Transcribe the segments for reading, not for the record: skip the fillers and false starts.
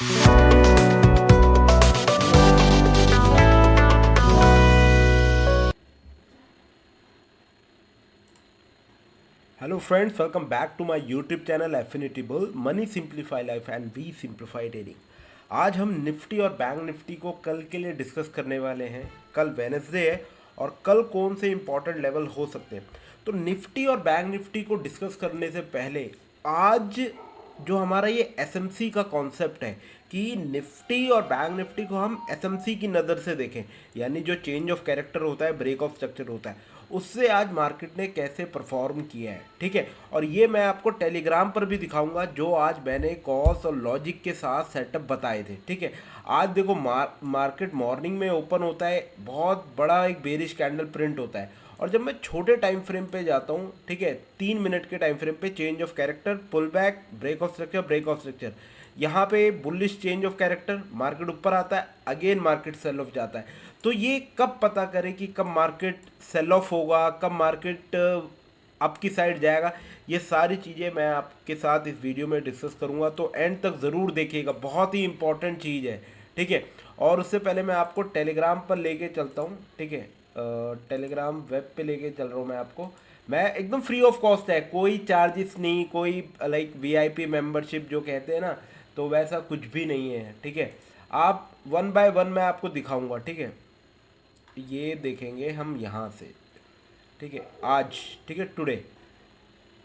Hello friends, welcome back to my YouTube channel Affinity bull money simplify life and we simplify trading. आज हम Nifty और bank Nifty को कल के लिए डिस्कस करने वाले हैं। कल वेनेसडे है और कल कौन से इंपॉर्टेंट लेवल हो सकते हैं। तो निफ्टी और बैंक निफ्टी को डिस्कस करने से पहले आज जो हमारा ये एसएमसी का कॉन्सेप्ट है कि निफ्टी और बैंक निफ्टी को हम एसएमसी की नज़र से देखें, यानी जो चेंज ऑफ कैरेक्टर होता है, ब्रेक ऑफ स्ट्रक्चर होता है, उससे आज मार्केट ने कैसे परफॉर्म किया है। ठीक है, और ये मैं आपको टेलीग्राम पर भी दिखाऊंगा जो आज मैंने कॉस और लॉजिक के साथ सेटअप बताए थे। ठीक है, आज देखो मार्केट मॉर्निंग में ओपन होता है, बहुत बड़ा एक बेरिश कैंडल प्रिंट होता है, और जब मैं छोटे टाइम फ्रेम पे जाता हूँ, ठीक है, 3 मिनट के टाइम फ्रेम पे, change of character, pull back, break of structure, break of structure, यहाँ पे bullish change of character, market ऊपर आता है, अगेन मार्केट सेल ऑफ जाता है। तो ये कब पता करें कि कब मार्केट सेल ऑफ होगा, कब मार्केट अप की साइड जाएगा, ये सारी चीज़ें मैं आपके साथ इस वीडियो में डिस्कस करूंगा, तो एंड तक ज़रूर देखिएगा, बहुत ही इंपॉर्टेंट चीज़ है। ठीक है, और उससे पहले मैं आपको टेलीग्राम पर लेके चलता हूँ। ठीक है, टेलीग्राम वेब पे लेके चल रहा हूँ मैं आपको। मैं एकदम फ्री ऑफ कॉस्ट है, कोई चार्जेस नहीं, कोई लाइक वीआईपी मेंबरशिप जो कहते हैं ना, तो वैसा कुछ भी नहीं है। ठीक है, आप वन बाय वन मैं आपको दिखाऊंगा। ठीक है, ये देखेंगे हम यहाँ से। ठीक है, आज, ठीक है, टुडे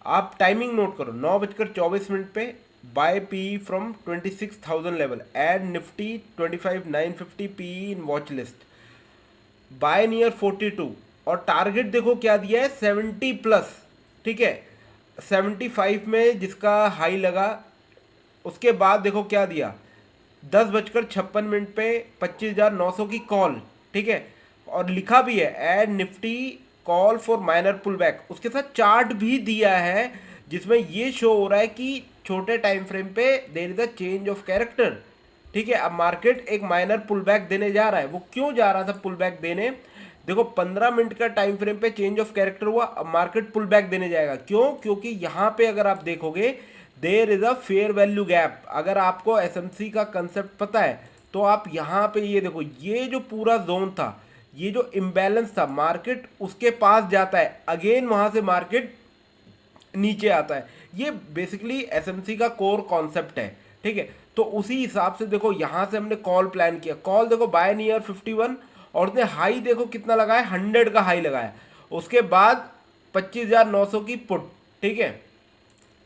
आप टाइमिंग नोट करो, 9:24 पे buy P from 26,000 level, add Nifty 25,950 P in watch list, buy near 42, और टारगेट देखो क्या दिया है, 70 प्लस। ठीक है, 75 में जिसका हाई लगा, उसके बाद देखो क्या दिया, 10:56 पे 25,900 की कॉल। ठीक है, और लिखा भी है add Nifty call for minor pull back, उसके साथ चार्ट भी दिया है जिसमें ये शो हो रहा है कि छोटे टाइम फ्रेम पे there is a change of character. ठीक है, अब मार्केट एक माइनर पुल बैक देने जा रहा है। वो क्यों जा रहा था पुल बैक देने, देखो 15 मिनट का टाइम फ्रेम पे चेंज ऑफ कैरेक्टर हुआ, अब मार्केट पुल बैक देने जाएगा। क्यों, क्योंकि यहाँ पे अगर आप देखोगे there is a fair value gap. अगर आपको एसएमसी का कंसेप्ट पता है तो आप यहाँ पे ये देखो, ये जो पूरा जोन था, ये जो इम्बैलेंस था, मार्केट उसके पास जाता है, अगेन वहां से मार्केट नीचे आता है। ये बेसिकली एसएमसी का कोर कॉन्सेप्ट है। ठीक है, तो उसी हिसाब से देखो यहाँ से हमने कॉल प्लान किया, कॉल देखो बाय नियर 51, और उसने हाई देखो कितना लगाया, 100 का हाई लगाया, उसके बाद 25,900 की पुट। ठीक है,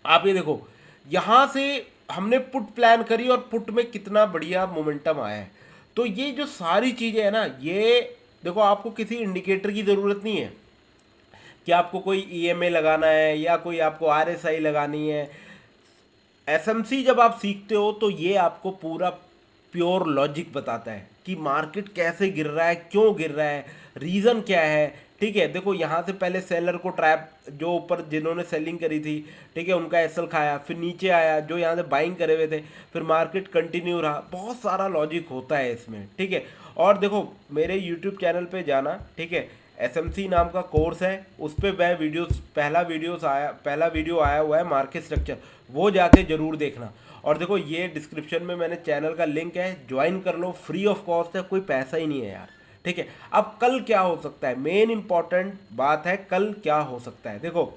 आप ये देखो यहाँ से हमने पुट प्लान करी और पुट में कितना बढ़िया मोमेंटम आया है। तो ये जो सारी चीज़ें हैं ना, ये देखो आपको किसी इंडिकेटर की ज़रूरत नहीं है कि आपको कोई ईएमए लगाना है या कोई आपको आरएसआई लगानी है। एसएमसी जब आप सीखते हो तो ये आपको पूरा प्योर लॉजिक बताता है कि मार्केट कैसे गिर रहा है, क्यों गिर रहा है, रीज़न क्या है। ठीक है, देखो यहाँ से पहले सेलर को ट्रैप, जो ऊपर जिन्होंने सेलिंग करी थी, ठीक है, उनका एसएल खाया, फिर नीचे आया जो यहाँ से बाइंग करे हुए थे, फिर मार्केट कंटिन्यू रहा। बहुत सारा लॉजिक होता है इसमें। ठीक है, और देखो मेरे यूट्यूब चैनल पे जाना, ठीक है, एसएमसी नाम का कोर्स है, उस पर मैं वीडियोस, पहला वीडियो आया हुआ है मार्केट स्ट्रक्चर, वो जाके जरूर देखना। और देखो ये डिस्क्रिप्शन में मैंने चैनल का लिंक है, ज्वाइन कर लो, फ्री ऑफ कॉस्ट है, कोई पैसा ही नहीं है यार। ठीक है, अब कल क्या हो सकता है, मेन इंपॉर्टेंट बात है कल क्या हो सकता है। देखो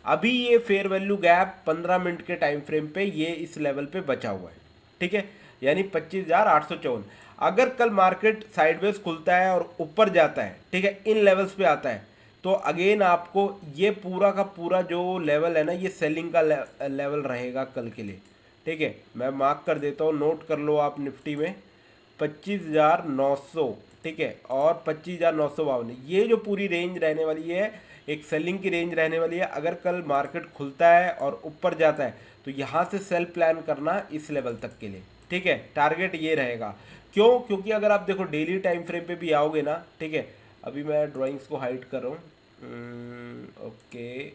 अभी ये फेयर वैल्यू गैप 15 मिनट के टाइम फ्रेम पे ये इस लेवल पे बचा हुआ है। ठीक है, यानी 25,854। अगर कल मार्केट साइडवेज खुलता है और ऊपर जाता है, ठीक है, इन लेवल्स पे आता है, तो अगेन आपको ये पूरा का पूरा जो लेवल है ना, ये सेलिंग का लेवल रहेगा कल के लिए। ठीक है, मैं मार्क कर देता हूँ, नोट कर लो आप निफ्टी में 25,900, ठीक है, और 25,952, ये जो पूरी रेंज रहने वाली है, एक सेलिंग की रेंज रहने वाली है। अगर कल मार्केट खुलता है और ऊपर जाता है तो यहाँ से सेल प्लान करना इस लेवल तक के लिए। ठीक है, टारगेट ये रहेगा। क्यों, क्योंकि अगर आप देखो डेली टाइम फ्रेम पे भी आओगे ना, ठीक है, अभी मैं ड्राइंग्स को हाइड कर रहा हूँ। ओके,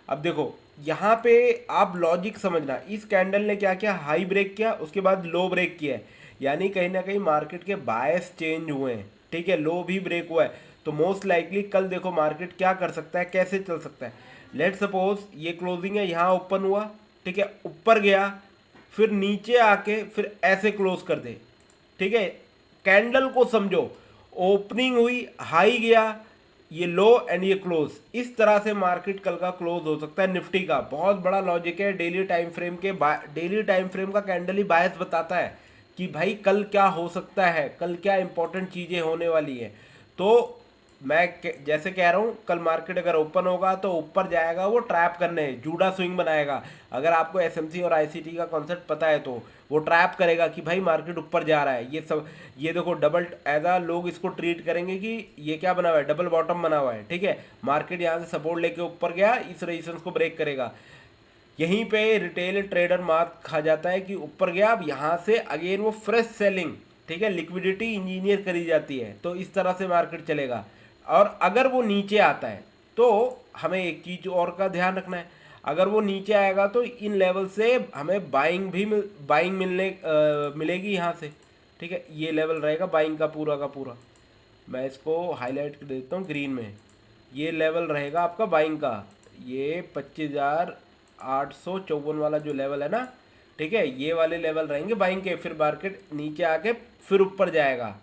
अब देखो यहाँ पे आप लॉजिक समझना, इस कैंडल ने क्या किया, हाई ब्रेक किया, उसके बाद लो ब्रेक किया है, यानी कहीं ना कहीं मार्केट के बायस चेंज हुए हैं। ठीक है, लो भी ब्रेक हुआ है, तो मोस्ट लाइकली कल देखो मार्केट क्या कर सकता है, कैसे चल सकता है। लेट सपोज ये क्लोजिंग है, यहाँ ओपन हुआ, ठीक है, ऊपर गया, फिर नीचे आके फिर ऐसे क्लोज कर दे, ठीक है। कैंडल को समझो, ओपनिंग हुई, हाई गया, ये लो एंड ये क्लोज, इस तरह से मार्केट कल का क्लोज हो सकता है निफ्टी का। बहुत बड़ा लॉजिक है डेली टाइम फ्रेम के, डेली टाइम फ्रेम का कैंडल ही बायस बताता है कि भाई कल क्या हो सकता है, कल क्या इंपॉर्टेंट चीज़ें होने वाली है। तो मैं जैसे कह रहा हूँ, कल मार्केट अगर ओपन होगा तो ऊपर जाएगा, वो ट्रैप करने जूडा स्विंग बनाएगा। अगर आपको एसएमसी और आईसीटी का कॉन्सेप्ट पता है तो वो ट्रैप करेगा कि भाई मार्केट ऊपर जा रहा है। ये सब, ये देखो डबल, ऐसा लोग इसको ट्रीट करेंगे कि ये क्या बना हुआ है, डबल बॉटम बना हुआ है, ठीक है। मार्केट यहाँ से सपोर्ट लेके ऊपर गया, इस रेजिस्टेंस को ब्रेक करेगा, यहीं पे रिटेल ट्रेडर मार खा जाता है कि ऊपर गया। अब यहाँ से अगेन वो फ्रेश सेलिंग, ठीक है, लिक्विडिटी इंजीनियर करी जाती है। तो इस तरह से मार्केट चलेगा। और अगर वो नीचे आता है तो हमें एक चीज़ और का ध्यान रखना है, अगर वो नीचे आएगा तो इन लेवल से हमें बाइंग भी मिलेगी यहाँ से, ठीक है। ये लेवल रहेगा बाइंग का पूरा। मैं इसको हाईलाइट कर देता हूँ ग्रीन में। ये लेवल रहेगा आपका बाइंग का, ये 25,854 वाला जो लेवल है ना, ठीक है, ये वाले लेवल रहेंगे बाइंग के। फिर मार्केट नीचे आके फिर ऊपर जाएगा।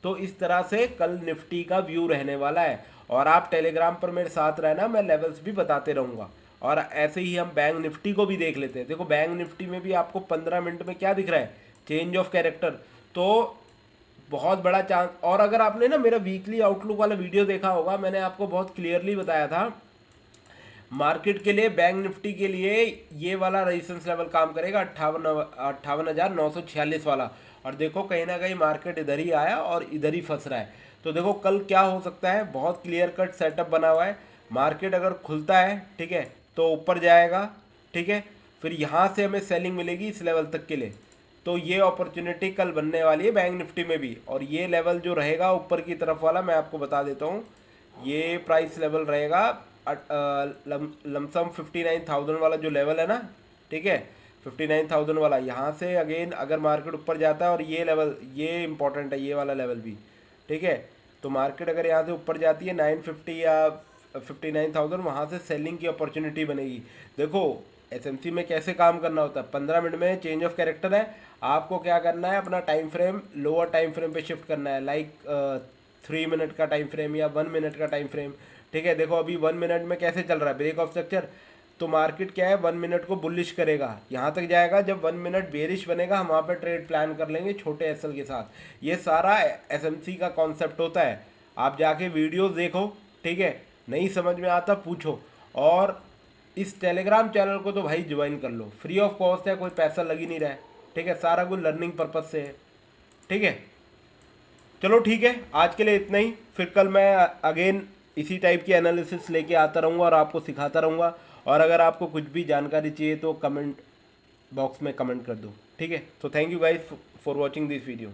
तो इस तरह से कल निफ्टी का व्यू रहने वाला है। और आप टेलीग्राम पर मेरे साथ रहना, मैं लेवल्स भी बताते रहूँगा। और ऐसे ही हम बैंक निफ्टी को भी देख लेते हैं। देखो बैंक निफ्टी में भी आपको 15 मिनट में क्या दिख रहा है, चेंज ऑफ कैरेक्टर। तो बहुत बड़ा चांस। और अगर आपने ना मेरा वीकली आउटलुक वाला वीडियो देखा होगा, मैंने आपको बहुत क्लियरली बताया था मार्केट के लिए, बैंक निफ्टी के लिए ये वाला रेजिस्टेंस लेवल काम करेगा 58,946 वाला। और देखो कहीं ना कहीं मार्केट इधर ही आया और इधर ही फंस रहा है। तो देखो कल क्या हो सकता है, बहुत क्लियर कट सेटअप बना हुआ है। मार्केट अगर खुलता है, ठीक है, तो ऊपर जाएगा, ठीक है। फिर यहाँ से हमें सेलिंग मिलेगी इस लेवल तक के लिए। तो ये अपॉर्चुनिटी कल बनने वाली है बैंक निफ्टी में भी। और ये लेवल जो रहेगा ऊपर की तरफ वाला, मैं आपको बता देता हूँ, ये प्राइस लेवल रहेगा लमसम 59,000 वाला जो लेवल है ना, ठीक है, 59,000 वाला। यहाँ से अगेन अगर मार्केट ऊपर जाता है, और ये लेवल ये इंपॉर्टेंट है, ये वाला लेवल भी, ठीक है। तो मार्केट अगर यहाँ से ऊपर जाती है 950 या 59,000, वहाँ से सेलिंग की अपॉर्चुनिटी बनेगी। देखो एसएमसी में कैसे काम करना होता है, 15 मिनट में चेंज ऑफ कैरेक्टर है, आपको क्या करना है, अपना time frame lower time frame पे शिफ्ट करना है। लाइक 3 मिनट का टाइम फ्रेम या 1 मिनट का टाइम फ्रेम, ठीक है। देखो अभी 1 मिनट में कैसे चल रहा है, ब्रेक ऑफ स्ट्रक्चर। तो मार्केट क्या है, 1 मिनट को बुलिश करेगा, यहाँ तक जाएगा। जब 1 मिनट बेरिश बनेगा, हम वहाँ पे ट्रेड प्लान कर लेंगे छोटे एसएल के साथ। ये सारा एसएमसी का कॉन्सेप्ट होता है। आप जाके वीडियोस देखो, ठीक है, नहीं समझ में आता पूछो। और इस टेलीग्राम चैनल को तो भाई ज्वाइन कर लो, फ्री ऑफ कॉस्ट है, कोई पैसा लग ही नहीं रहा है, ठीक है, सारा कुछ लर्निंग पर्पज से है, ठीक है। चलो ठीक है, आज के लिए इतना ही। फिर कल मैं अगेन इसी टाइप की एनालिसिस लेके आता रहूँगा और आपको सिखाता रहूँगा। और अगर आपको कुछ भी जानकारी चाहिए तो कमेंट बॉक्स में कमेंट कर दो, ठीक है। तो thank you guys for watching this video.